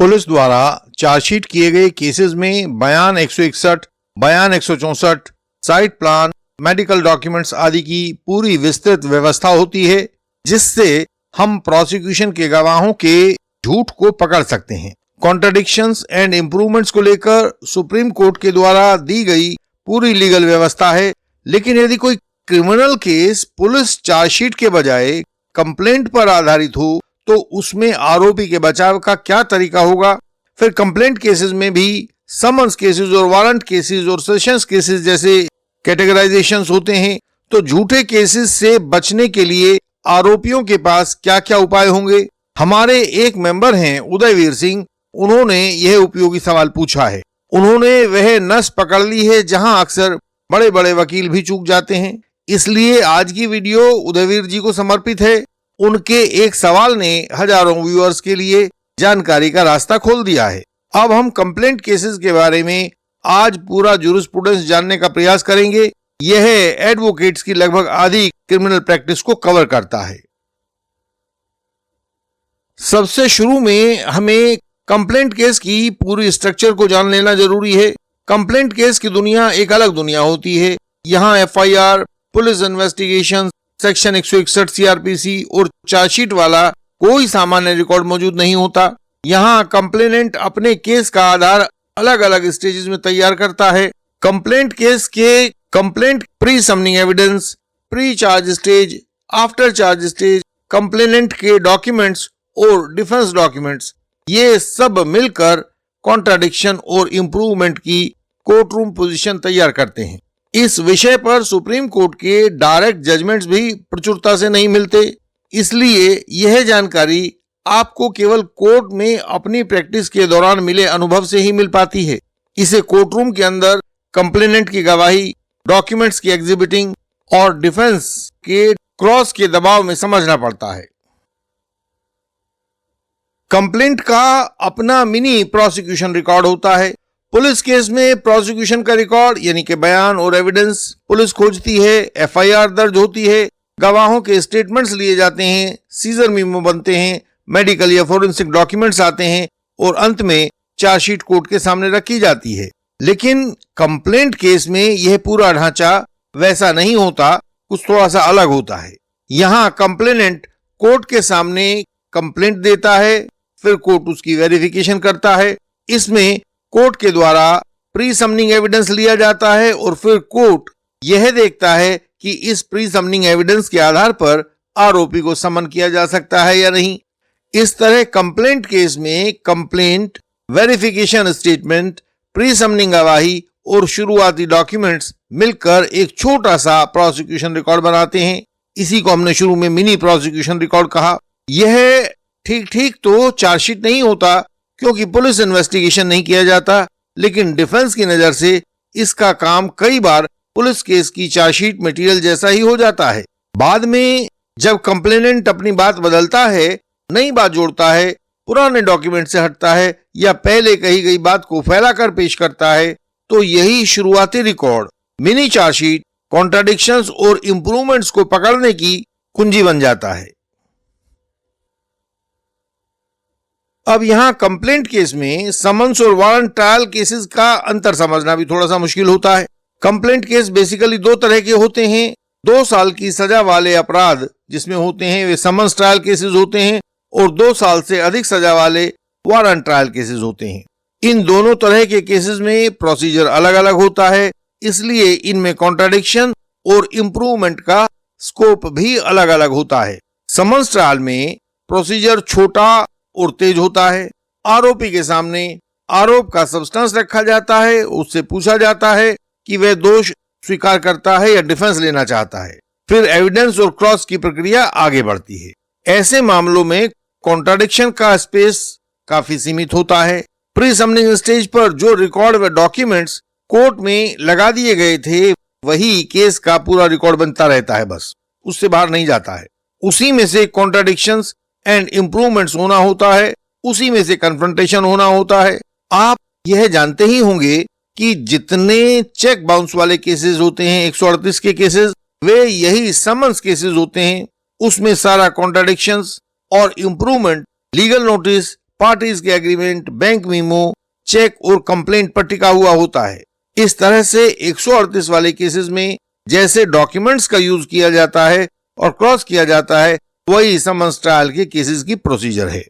Police द्वारा chargesheet किए गए केसेस में बयान 161, बयान 164, साइट प्लान, मेडिकल डॉक्यूमेंट्स आदि की पूरी विस्तृत व्यवस्था होती है, जिससे हम प्रोसिक्यूशन के गवाहों के झूठ को पकड़ सकते हैं। कॉन्ट्रडिक्शंस एंड इम्प्रूवमेंट्स को लेकर सुप्रीम कोर्ट के द्वारा दी गई पूरी लीगल व्यवस्था है। लेकिन यदि कोई क्रिमिनल केस पुलिस चार्जशीट के बजाय कंप्लेंट पर आधारित हो तो उसमें आरोपी के बचाव का क्या तरीका होगा? फिर कंप्लेंट केसेस में भी समन्स केसेस और वारंट केसेस और सेशंस केसेस जैसे कैटेगराइजेशंस होते हैं, तो झूठे केसेस से बचने के लिए आरोपियों के पास क्या क्या उपाय होंगे? हमारे एक मेंबर हैं उदयवीर सिंह, उन्होंने यह उपयोगी सवाल पूछा है। उन्होंने वह नस पकड़ ली है जहां अक्सर बड़े बड़े वकील भी चूक जाते हैं। इसलिए आज की वीडियो उदयवीर जी को समर्पित है। उनके एक सवाल ने हजारों व्यूअर्स के लिए जानकारी का रास्ता खोल दिया है। अब हम कंप्लेंट केसेस के बारे में आज पूरा जूरिस्प्रूडेंस जानने का प्रयास करेंगे। यह एडवोकेट्स की लगभग आधी क्रिमिनल प्रैक्टिस को कवर करता है। सबसे शुरू में हमें कंप्लेंट केस की पूरी स्ट्रक्चर को जान लेना जरूरी है। कंप्लेंट केस की दुनिया एक अलग दुनिया होती है। यहाँ FIR, police investigation, section 161 CrPC और चार्जशीट वाला कोई सामान्य रिकॉर्ड मौजूद नहीं होता। यहाँ कंप्लेनेंट अपने केस का आधार अलग अलग स्टेजेस में तैयार करता है। कंप्लेंट केस के complaint pre summoning evidence, pre charge stage, after charge stage, complainant के डॉक्यूमेंट्स और डिफेंस डॉक्यूमेंट्स, ये सब मिलकर कॉन्ट्राडिक्शन और इम्प्रूवमेंट की कोर्ट रूम पोजीशन तैयार करते हैं। इस विषय पर सुप्रीम कोर्ट के डायरेक्ट जजमेंट्स भी प्रचुरता से नहीं मिलते, इसलिए यह जानकारी आपको केवल कोर्ट में अपनी प्रैक्टिस के दौरान मिले अनुभव से ही मिल पाती है। इसे कोर्ट रूम के अंदर कंप्लेनेंट की गवाही, डॉक्यूमेंट्स की एग्जिबिटिंग और डिफेंस के क्रॉस के दबाव में समझना पड़ता है। कंप्लेंट का अपना मिनी प्रोसिक्यूशन रिकॉर्ड होता है। पुलिस केस में प्रोसिक्यूशन का रिकॉर्ड यानी कि बयान और एविडेंस पुलिस खोजती है, एफआईआर दर्ज होती है, गवाहों के स्टेटमेंट्स लिए जाते हैं, सीजर मीमो बनते हैं, मेडिकल या फोरेंसिक डॉक्यूमेंट्स आते हैं और अंत में चार्जशीट कोर्ट के सामने रखी जाती है। लेकिन कंप्लेंट केस में यह पूरा ढांचा वैसा नहीं होता, कुछ थोड़ा सा अलग होता है। यहाँ कंप्लेनेंट कोर्ट के सामने कंप्लेंट देता है, फिर कोर्ट उसकी वेरिफिकेशन करता है। इसमें कोर्ट के द्वारा प्री समनिंग एविडेंस लिया जाता है और फिर कोर्ट यह देखता है कि इस प्री समनिंग एविडेंस के आधार पर आरोपी को समन किया जा सकता है या नहीं। इस तरह कंप्लेंट केस में complaint, verification statement, pre summoning गवाही और शुरुआती डॉक्यूमेंट्स मिलकर एक छोटा सा प्रोसिक्यूशन रिकॉर्ड बनाते हैं। इसी को हमने शुरू में मिनी प्रोसिक्यूशन रिकॉर्ड कहा। यह ठीक ठीक तो चार्जशीट नहीं होता, क्योंकि पुलिस इन्वेस्टिगेशन नहीं किया जाता, लेकिन डिफेंस की नजर से इसका काम कई बार पुलिस केस की चार्जशीट मटेरियल जैसा ही हो जाता है। बाद में जब कंप्लेनेंट अपनी बात बदलता है, नई बात जोड़ता है, पुराने डॉक्यूमेंट से हटता है या पहले कही गई बात को फैलाकर पेश करता है, तो यही शुरुआती रिकॉर्ड मिनी चार्जशीट कॉन्ट्राडिक्शंस और इंप्रूवमेंट्स को पकड़ने की कुंजी बन जाता है। अब यहाँ कंप्लेंट केस में समन्स और वारंट ट्रायल केसेस का अंतर समझना भी थोड़ा सा मुश्किल होता है। कंप्लेंट केस बेसिकली दो तरह के होते हैं। 2 साल की सजा वाले अपराध जिसमें होते हैं वे समन्स ट्रायल केसेस होते हैं और 2 साल से अधिक सजा वाले वारंट ट्रायल केसेस होते हैं। इन दोनों तरह के केसेस में प्रोसीजर अलग अलग होता है, इसलिए इनमें कॉन्ट्राडिक्शन और इम्प्रूवमेंट का स्कोप भी अलग अलग होता है। समन्स ट्रायल में प्रोसीजर छोटा और तेज होता है। आरोपी के सामने आरोप का सब्सटेंस रखा जाता है, उससे पूछा जाता है कि वह दोष स्वीकार करता है या डिफेंस लेना चाहता है। फिर एविडेंस और क्रॉस की प्रक्रिया आगे बढ़ती है। ऐसे मामलों में कॉन्ट्राडिक्शन का स्पेस काफी सीमित होता है। प्री समनिंग स्टेज पर जो रिकॉर्ड व डॉक्यूमेंट्स कोर्ट में लगा दिए गए थे, वही केस का पूरा रिकॉर्ड बनता रहता है, बस उससे बाहर नहीं जाता है। उसी में से कॉन्ट्राडिक्शंस एंड इम्प्रूवमेंट्स होना होता है, उसी में से कन्फ्रंटेशन होना होता है। आप यह जानते ही होंगे कि जितने चेक बाउंस वाले केसेस होते हैं, 138 के केसेस, वे यही समन्स केसेस होते हैं। उसमें सारा कॉन्ट्राडिक्शंस और इम्प्रूवमेंट लीगल नोटिस पार्टीज के एग्रीमेंट, बैंक मीमो, चेक और कंप्लेंट पर टिका हुआ होता है। इस तरह से 138 वाले केसेस में जैसे डॉक्यूमेंट्स का यूज किया जाता है और क्रॉस किया जाता है, वही समन्स ट्रायल के केसेस की प्रोसीजर है।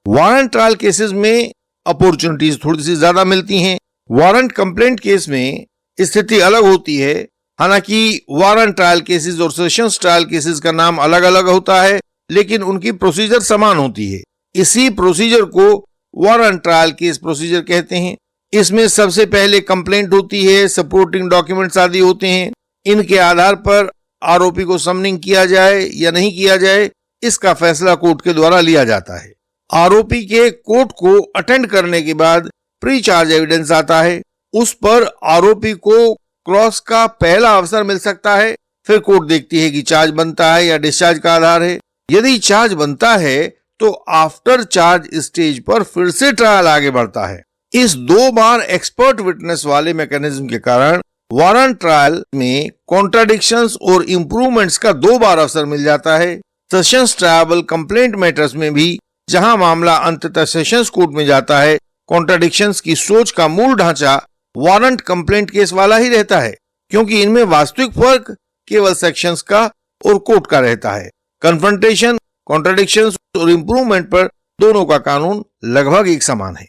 वारंट ट्रायल केसेस में अपॉर्चुनिटीज थोड़ी सी ज्यादा मिलती हैं। वारंट कंप्लेंट केस में स्थिति अलग होती है। हालांकि वारंट ट्रायल केसेस और सेशंस ट्रायल केसेस का नाम अलग अलग होता है, लेकिन उनकी प्रोसीजर समान होती है। इसी प्रोसीजर को वारंट ट्रायल केस प्रोसीजर कहते हैं। इसमें सबसे पहले कंप्लेंट होती है, सपोर्टिंग डॉक्यूमेंट्स आदि होते हैं। इनके आधार पर आरोपी को समनिंग किया जाए या नहीं किया जाए, इसका फैसला कोर्ट के द्वारा लिया जाता है। आरोपी के कोर्ट को अटेंड करने के बाद प्री चार्ज एविडेंस आता है। उस पर आरोपी को क्रॉस का पहला अवसर मिल सकता है। फिर कोर्ट देखती है कि चार्ज बनता है या डिस्चार्ज का आधार है। यदि चार्ज बनता है तो आफ्टर चार्ज स्टेज पर फिर से ट्रायल आगे बढ़ता है। इस 2 बार एक्सपर्ट विटनेस वाले मैकेनिज्म के कारण वारंट ट्रायल में कॉन्ट्राडिक्शंस और इंप्रूवमेंट्स का 2 बार अवसर मिल जाता है। सेशंस ट्रायबल कंप्लेंट मैटर्स में भी, जहां मामला अंततः सेशंस कोर्ट में जाता है, कॉन्ट्राडिक्शंस की सोच का मूल ढांचा वारंट कंप्लेंट केस वाला ही रहता है, क्योंकि इनमें वास्तविक फर्क केवल सेक्शंस का और कोर्ट का रहता है। कन्फ्रंटेशन, कॉन्ट्राडिक्शंस और इंप्रूवमेंट पर दोनों का कानून लगभग एक समान है।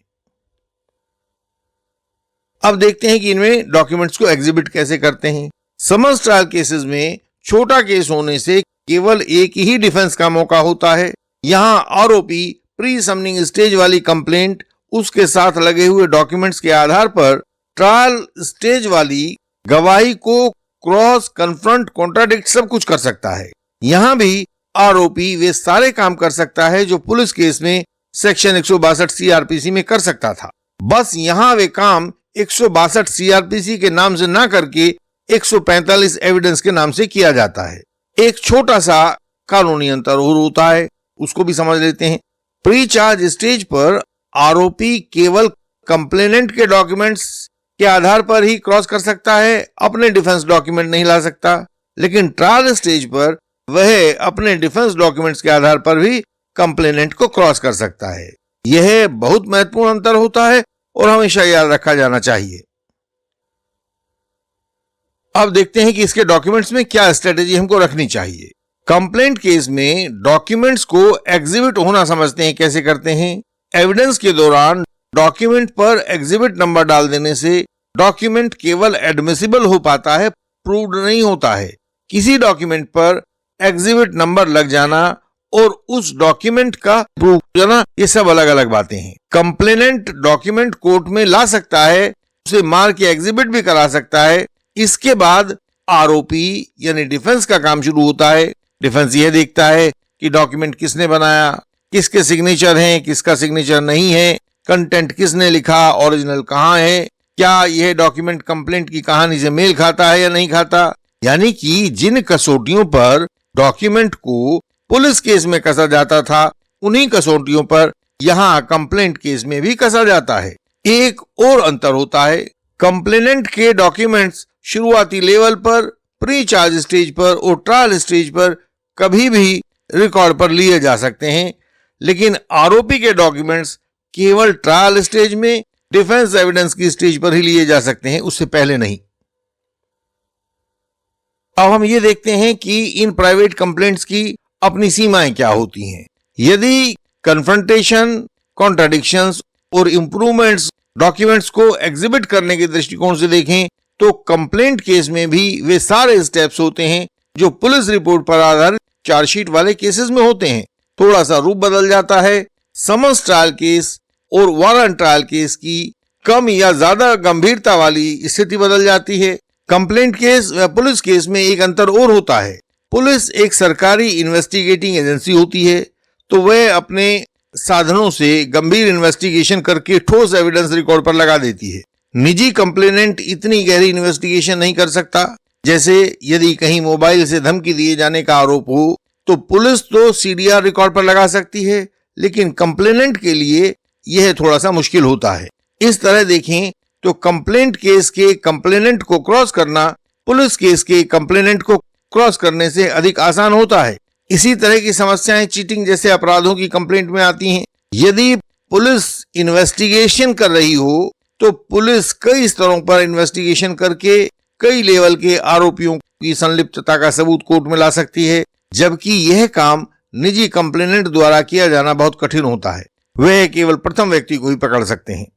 अब देखते हैं कि इनमें डॉक्यूमेंट्स को एग्जिबिट कैसे करते हैं। समन्स ट्रायल केसेस में छोटा केस होने से केवल एक ही डिफेंस का मौका होता है। यहां आरोपी प्री समनिंग स्टेज वाली कंप्लेंट, उसके साथ लगे हुए डॉक्यूमेंट्स के आधार पर ट्रायल स्टेज वाली गवाही को क्रॉस, कन्फ्रंट, कॉन्ट्राडिक्ट सब कुछ कर सकता है। यहां भी आरोपी वे सारे काम कर सकता है जो पुलिस केस में सेक्शन 162 सीआरपीसी में कर सकता था। बस यहां वे काम 162 सीआरपीसी के नाम से ना करके 145 एविडेंस के नाम से किया जाता है। एक छोटा सा कानूनी अंतर और होता है, उसको भी समझ लेते हैं। प्री चार्ज स्टेज पर आरोपी केवल कंप्लेनेंट के डॉक्यूमेंट्स के आधार पर ही क्रॉस कर सकता है, अपने डिफेंस डॉक्यूमेंट नहीं ला सकता। लेकिन ट्रायल स्टेज पर वह अपने डिफेंस डॉक्यूमेंट्स के आधार पर भी कंप्लेनेंट को क्रॉस कर सकता है। यह बहुत महत्वपूर्ण अंतर होता है और हमेशा याद रखा जाना चाहिए। अब देखते हैं कि इसके डॉक्यूमेंट्स में क्या स्ट्रेटेजी हमको रखनी चाहिए। कंप्लेंट केस में डॉक्यूमेंट्स को एग्जिबिट होना समझते हैं कैसे करते हैं। एविडेंस के दौरान डॉक्यूमेंट पर एग्जिबिट नंबर डाल देने से डॉक्यूमेंट केवल एडमिसिबल हो पाता है, प्रूव्ड नहीं होता है। किसी डॉक्यूमेंट पर एग्जिबिट नंबर लग जाना और उस डॉक्यूमेंट का प्रूव करना, ये सब अलग अलग बातें हैं। कंप्लेनेंट डॉक्यूमेंट कोर्ट में ला सकता है, उसे मार के एग्जिबिट भी करा सकता है। इसके बाद आरोपी यानी डिफेंस का काम शुरू होता है। डिफेंस यह देखता है कि डॉक्यूमेंट किसने बनाया, किसके सिग्नेचर हैं, किसका सिग्नेचर नहीं है, कंटेंट किसने लिखा, ओरिजिनल कहाँ है, क्या यह डॉक्यूमेंट कंप्लेंट की कहानी से मेल खाता है या नहीं खाता। यानी कि जिन कसौटियों पर डॉक्यूमेंट को पुलिस केस में कसा जाता था, उन्हीं कसौटियों पर यहाँ कंप्लेंट केस में भी कसा जाता है। एक और अंतर होता है, कंप्लेनेंट के डॉक्यूमेंट्स शुरुआती लेवल पर, प्री चार्ज स्टेज पर और ट्रायल स्टेज पर कभी भी रिकॉर्ड पर लिए जा सकते हैं, लेकिन आरोपी के डॉक्यूमेंट्स केवल ट्रायल स्टेज में, डिफेंस एविडेंस की स्टेज पर ही लिए जा सकते हैं, उससे पहले नहीं। अब हम ये देखते हैं कि इन प्राइवेट कंप्लेंट्स की अपनी सीमाएं क्या होती हैं। यदि कन्फ्रंटेशन, कॉन्ट्राडिक्शंस और इंप्रूवमेंट्स डॉक्यूमेंट्स को एग्जिबिट करने के दृष्टिकोण से देखें तो कंप्लेंट केस में भी वे सारे स्टेप्स होते हैं जो पुलिस रिपोर्ट पर आधारित चार्जशीट वाले केसेस में होते हैं। थोड़ा सा रूप बदल जाता है। समन्स ट्रायल केस और वारंट ट्रायल केस की कम या ज्यादा गंभीरता वाली स्थिति बदल जाती है। कंप्लेंट केस व पुलिस केस में एक अंतर और होता है। पुलिस एक सरकारी इन्वेस्टिगेटिंग एजेंसी होती है, तो वह अपने साधनों से गंभीर इन्वेस्टिगेशन करके ठोस एविडेंस रिकॉर्ड पर लगा देती है। निजी कंप्लेनेंट इतनी गहरी इन्वेस्टिगेशन नहीं कर सकता। जैसे यदि कहीं मोबाइल से धमकी दिए जाने का आरोप हो तो पुलिस तो सीडीआर रिकॉर्ड पर लगा सकती है, लेकिन कंप्लेनेंट के लिए यह थोड़ा सा मुश्किल होता है। इस तरह देखें तो कंप्लेंट केस के कंप्लेनेंट को क्रॉस करना पुलिस केस के कंप्लेनेंट को क्रॉस करने से अधिक आसान होता है। इसी तरह की समस्याएं चीटिंग जैसे अपराधों की कंप्लेंट में आती हैं। यदि पुलिस इन्वेस्टिगेशन कर रही हो तो पुलिस कई स्तरों पर इन्वेस्टिगेशन करके कई लेवल के आरोपियों की संलिप्तता का सबूत कोर्ट में ला सकती है, जबकि यह काम निजी कंप्लेनेंट द्वारा किया जाना बहुत कठिन होता है। वह केवल प्रथम व्यक्ति को ही पकड़ सकते हैं।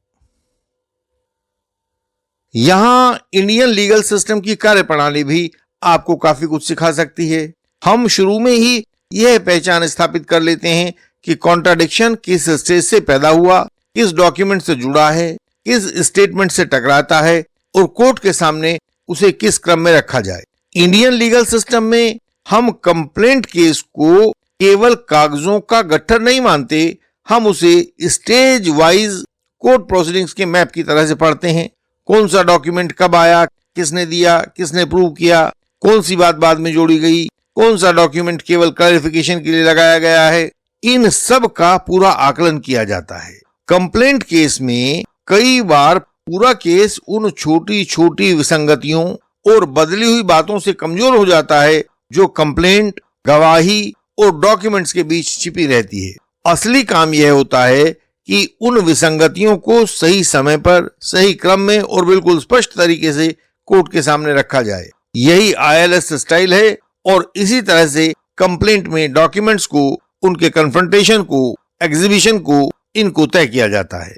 यहां इंडियन लीगल सिस्टम की कार्यप्रणाली भी आपको काफी कुछ सिखा सकती है। हम शुरू में ही यह पहचान स्थापित कर लेते हैं कि कॉन्ट्राडिक्शन किस स्टेज से पैदा हुआ, किस डॉक्यूमेंट से जुड़ा है, किस स्टेटमेंट से टकराता है और कोर्ट के सामने उसे किस क्रम में रखा जाए। इंडियन लीगल सिस्टम में हम कंप्लेंट केस को केवल कागजों का गट्ठर नहीं मानते, हम उसे स्टेज वाइज कोर्ट प्रोसीडिंग्स के मैप की तरह से पढ़ते हैं। कौन सा डॉक्यूमेंट कब आया, किसने दिया, किसने प्रूव किया, कौन सी बात बाद में जोड़ी गई, कौन सा डॉक्यूमेंट केवल क्लैरिफिकेशन के लिए लगाया गया है, इन सब का पूरा आकलन किया जाता है। कंप्लेंट केस में कई बार पूरा केस उन छोटी छोटी विसंगतियों और बदली हुई बातों से कमजोर हो जाता है जो कंप्लेंट, गवाही और डॉक्यूमेंट्स के बीच छिपी रहती है। असली काम यह होता है कि उन विसंगतियों को सही समय पर, सही क्रम में और बिल्कुल स्पष्ट तरीके से कोर्ट के सामने रखा जाए। यही ILS स्टाइल है और इसी तरह से कंप्लेंट में डॉक्यूमेंट्स को, उनके कन्फ्रंटेशन को, एग्जीबिशन को, इनको तय किया जाता है।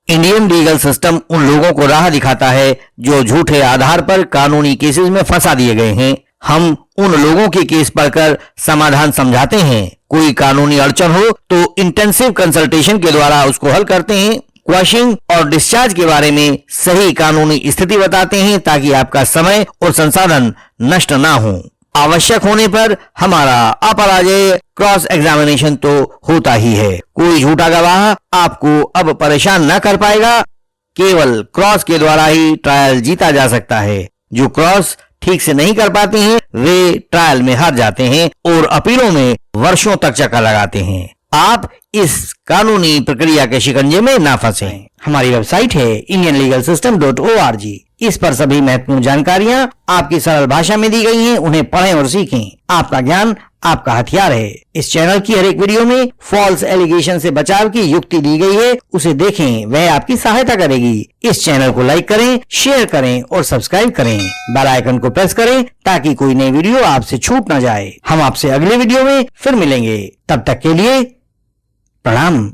इंडियन लीगल सिस्टम उन लोगों को राह दिखाता है जो झूठे आधार पर कानूनी केसेस में फंसा दिए गए हैं। हम उन लोगों के केस पढ़कर समाधान समझाते हैं। कोई कानूनी अड़चन हो तो इंटेंसिव कंसल्टेशन के द्वारा उसको हल करते हैं। क्वैशिंग और डिस्चार्ज के बारे में सही कानूनी स्थिति बताते हैं ताकि आपका समय और संसाधन नष्ट ना हो। आवश्यक होने पर हमारा अपराजेय क्रॉस एग्जामिनेशन तो होता ही है। कोई झूठा गवाह आपको अब परेशान न कर पाएगा। केवल क्रॉस के द्वारा ही ट्रायल जीता जा सकता है। जो क्रॉस ठीक से नहीं कर पाते हैं वे ट्रायल में हार जाते हैं और अपीलों में वर्षों तक चक्कर लगाते हैं। आप इस कानूनी प्रक्रिया के शिकंजे में ना फंसें। हमारी वेबसाइट है indianlegalsystem.org। इस पर सभी महत्वपूर्ण जानकारियां आपकी सरल भाषा में दी गई हैं। उन्हें पढ़ें और सीखें। आपका ज्ञान आपका हथियार है। इस चैनल की हर एक वीडियो में फॉल्स एलिगेशन से बचाव की युक्ति दी गई है, उसे देखें, वह आपकी सहायता करेगी। इस चैनल को लाइक करें, शेयर करें और सब्सक्राइब करें। बेल आइकन को प्रेस करें ताकि कोई नई वीडियो आपसे छूट न जाए। हम आपसे अगले वीडियो में फिर मिलेंगे। तब तक के लिए प्रणाम।